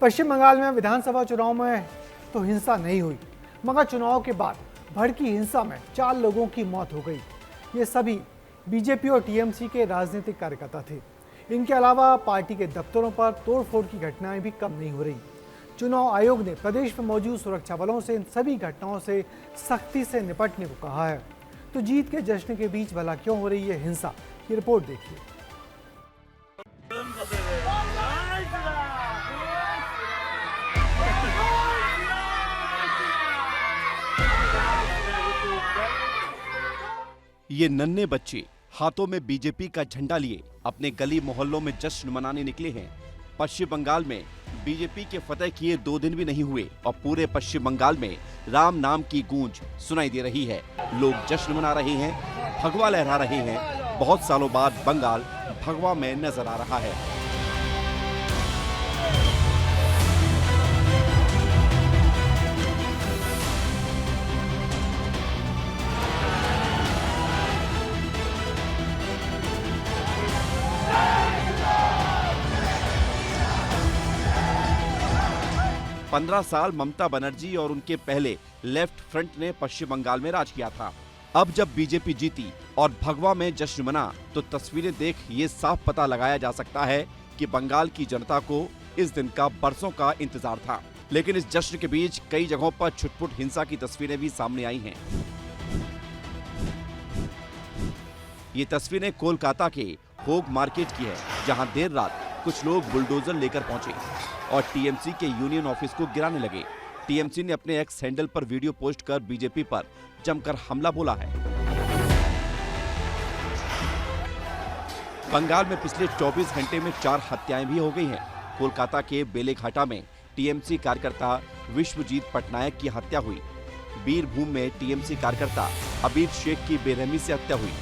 पश्चिम बंगाल में विधानसभा चुनाव में तो हिंसा नहीं हुई, मगर चुनाव के बाद भड़की हिंसा में 4 लोगों की मौत हो गई। ये सभी बीजेपी और टीएमसी के राजनीतिक कार्यकर्ता थे। इनके अलावा पार्टी के दफ्तरों पर तोड़फोड़ की घटनाएं भी कम नहीं हो रही। चुनाव आयोग ने प्रदेश में मौजूद सुरक्षा बलों से इन सभी घटनाओं से सख्ती से निपटने को कहा है। तो जीत के जश्न के बीच भला क्यों हो रही है हिंसा, ये रिपोर्ट देखिए। ये नन्हे बच्चे हाथों में बीजेपी का झंडा लिए अपने गली मोहल्लों में जश्न मनाने निकले हैं। पश्चिम बंगाल में बीजेपी के फतह किए 2 दिन भी नहीं हुए और पूरे पश्चिम बंगाल में राम नाम की गूंज सुनाई दे रही है। लोग जश्न मना रहे हैं, भगवा लहरा रहे हैं। बहुत सालों बाद बंगाल भगवा में नजर आ रहा है। पंद्रह साल ममता बनर्जी और उनके पहले लेफ्ट फ्रंट ने पश्चिम बंगाल में राज किया था। अब जब बीजेपी जीती और भगवा में जश्न मना तो तस्वीरें देख ये साफ पता लगाया जा सकता है कि बंगाल की जनता को इस दिन का बरसों का इंतजार था। लेकिन इस जश्न के बीच कई जगहों पर छुटपुट हिंसा की तस्वीरें भी सामने आई हैं। ये तस्वीरें कोलकाता के होग मार्केट की है, जहां देर रात कुछ लोग बुलडोजर लेकर पहुंचे और टीएमसी के यूनियन ऑफिस को गिराने लगे। टीएमसी ने अपने एक्स हैंडल पर वीडियो पोस्ट कर बीजेपी पर जमकर हमला बोला है। बंगाल में पिछले 24 घंटे में 4 हत्याएं भी हो गई हैं। कोलकाता के बेलेघाटा में टीएमसी कार्यकर्ता विश्वजीत पटनायक की हत्या हुई। बीरभूम में टीएमसी कार्यकर्ता अबीर शेख की बेरहमी से हत्या हुई।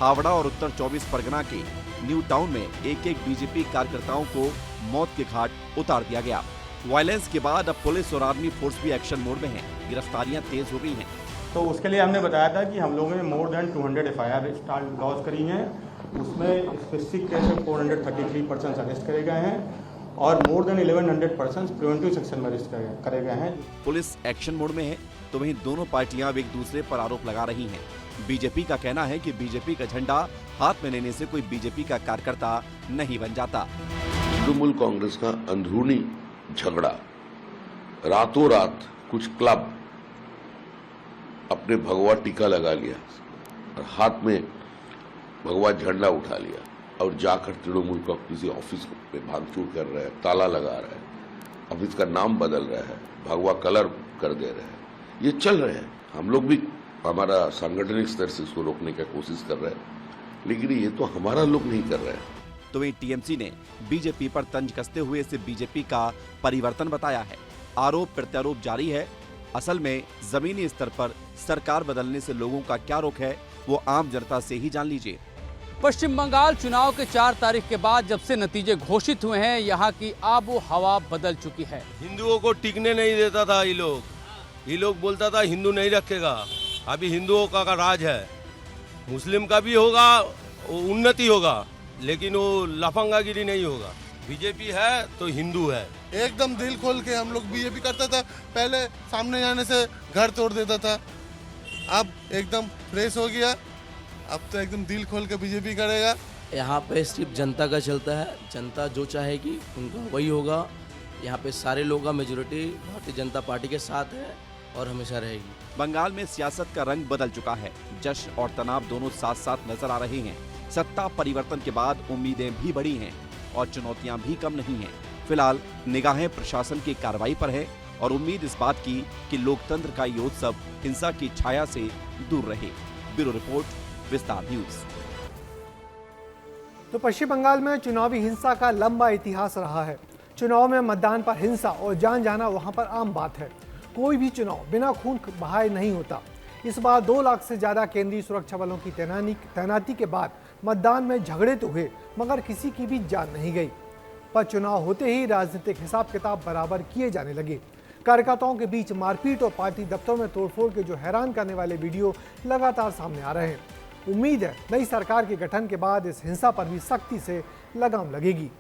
हावड़ा और उत्तर 24 परगना के न्यू टाउन में एक बीजेपी कार्यकर्ताओं को मौत के घाट उतार दिया गया। वायलेंस के बाद अब पुलिस और आर्मी फोर्स भी एक्शन मोड में है। गिरफ्तारियां तेज हो गई हैं। तो उसके लिए हमने बताया था कि हम लोगों ने मोर देन 200 एफआईआर लॉन्च करी हैं। उसमें स्पेसिफिक केस में 433 पर्सन्स अरेस्ट करे गए हैं और more than 1100 persons preventive section में अरेस्ट करे गए हैं। पुलिस एक्शन मोड में है तो वहीं दोनों पार्टियां अब एक दूसरे पर आरोप लगा रही हैं। बीजेपी का कहना है कि बीजेपी का झंडा हाथ में लेने से कोई बीजेपी का कार्यकर्ता नहीं बन जाता। तृणमूल कांग्रेस का अंदरूनी झगड़ा, रातों रात कुछ क्लब अपने भगवा टीका लगा लिया और हाथ में भगवा झंडा उठा लिया और जाकर तृणमूल का किसी ऑफिस में भागचूर कर रहे हैं, ताला लगा रहे हैं, ऑफिस का नाम बदल रहे हैं, भगवा कलर कर दे रहे हैं। ये चल रहे हैं। हम लोग भी हमारा सांगठनिक स्तर से इसको रोकने की कोशिश कर रहे हैं, लेकिन ये तो हमारा लोग नहीं कर रहे हैं। तो वहीं टीएमसी ने बीजेपी पर तंज कसते हुए इसे बीजेपी का परिवर्तन बताया है। आरोप प्रत्यारोप जारी है। असल में जमीनी स्तर पर सरकार बदलने से लोगों का क्या रुख है, वो आम जनता से ही जान लीजिए। पश्चिम बंगाल चुनाव के 4 तारीख के बाद जब से नतीजे घोषित हुए हैं, यहाँ की आबो हवा बदल चुकी है। हिंदुओं को टिकने नहीं देता था ये लोग बोलता था हिंदू नहीं रखेगा। अभी हिंदुओं का राज है, मुस्लिम का भी होगा, उन्नति होगा, लेकिन वो लफंगागिरी नहीं होगा। बीजेपी है तो हिंदू है। एकदम दिल खोल के हम लोग बीजेपी करता था। पहले सामने जाने से घर तोड़ देता था, अब एकदम फ्रेश हो गया। अब तो एकदम दिल खोल के बीजेपी करेगा। यहाँ पे सिर्फ जनता का चलता है, जनता जो चाहेगी उनका वही होगा। यहाँ पे सारे लोगों का मेजोरिटी भारतीय जनता पार्टी के साथ है और हमेशा रहेगी। बंगाल में सियासत का रंग बदल चुका है। जश्न और तनाव दोनों साथ साथ नजर आ रहे हैं। सत्ता परिवर्तन के बाद उम्मीदें भी बढ़ी हैं और चुनौतियां भी कम नहीं हैं। फिलहाल निगाहें प्रशासन की कार्रवाई पर है और उम्मीद इस बात की कि लोकतंत्र का ये उत्सव हिंसा की छाया से दूर रहे। ब्यूरो रिपोर्ट, विस्तार न्यूज। तो पश्चिम बंगाल में चुनावी हिंसा का लंबा इतिहास रहा है। चुनाव में मतदान पर हिंसा और जान जाना वहां पर आम बात है। कोई भी चुनाव बिना खून बहाए नहीं होता। इस बार 2 लाख से ज्यादा केंद्रीय सुरक्षा बलों की तैनाती के बाद मतदान में झगड़े तो हुए, मगर किसी की भी जान नहीं गई। पर चुनाव होते ही राजनीतिक हिसाब किताब बराबर किए जाने लगे। कार्यकर्ताओं के बीच मारपीट और पार्टी दफ्तरों में तोड़फोड़ के जो हैरान करने वाले वीडियो लगातार सामने आ रहे हैं। उम्मीद है नई सरकार के गठन के बाद इस हिंसा पर भी सख्ती से लगाम लगेगी।